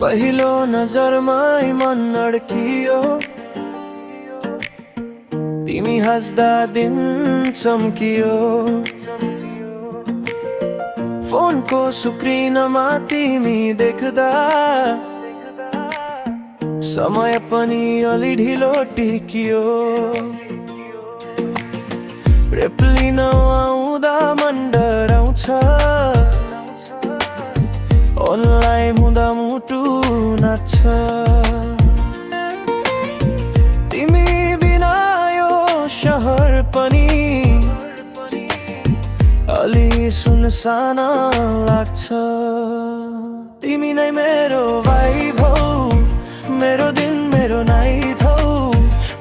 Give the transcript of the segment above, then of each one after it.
पहिलो नजरमै मन अड्कियो, तिमी हाँस्दा दिन चम्कियो। फोनको स्क्रिनमा तिमी देख्दा समय पनि अलि ढिलो टिकियो। रिप्लाई नआउँदा मन डराउँछ, अनलाइन हुँदा मुटु नाच्छ। तिमी बिना यो शहर पनि अलि सुनसान लाग्छ। तिमी नै मेरो भाइब हौ, मेरो दिन मेरो नाइट हौ।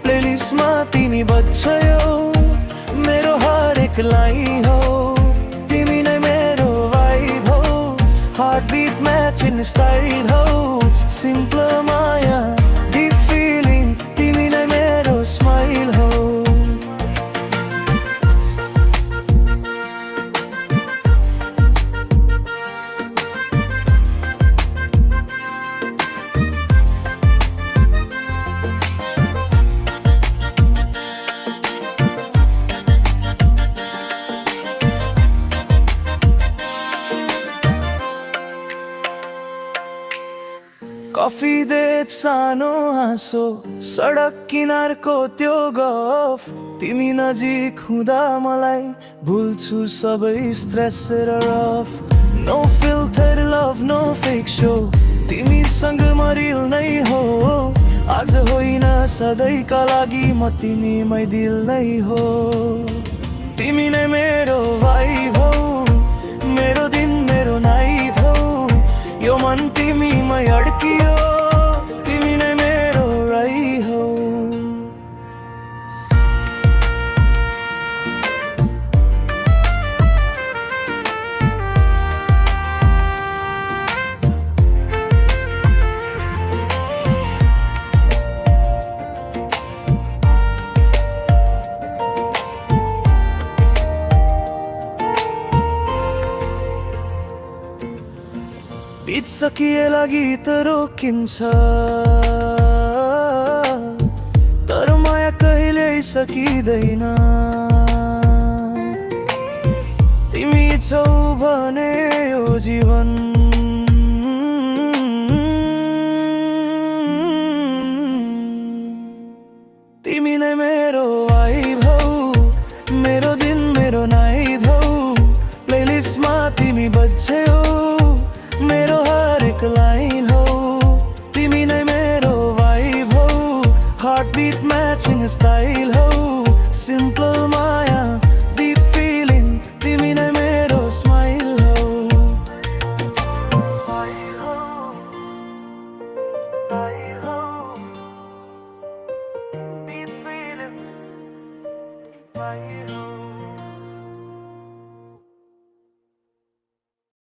प्लेलिस्टमा तिमी बज्छौ, मेरो हरेक लाइन हौ। तिमी नै मेरो भाइब हौ, हार्टबिट म्याचिङ स्टाइल हौ। सिम्पल माया डिप फिलिङ, तिमी नै मेरो स्माइल हौ। कफी डेट सानो हाँसो, सडक किनारको त्यो गफ। तिमी नजिक हुँदा मलाई भुल्छु सबै स्ट्रेस र rough. No filter love no fake show, तिमीसँग म रिल नै हो। आज होइन सधैँका लागि म तिमीमै दिल नै हो। तिमी नै मेरो भाइब हौ, मेरो दिन मेरो नाइट हौ। यो मन तिमीमै अड्कियो, तिमी नै मेरो राई हौ। बिच सकिएला गीत रोकिन्छ, तर माया कहिल्यै सकिँदैन। तिमी छौ भने यो जीवन, तिमी नै मेरो भाइब हौ, मेरो दिन मेरो नाइट हौ। प्लेलिस्टमा तिमी बज्छौ, मेरो हरेक लाइन हौ। तिमी नै मेरो भाइब हौ, हार्टबिट म्याचिङ स्टाइल हौ। सिम्पल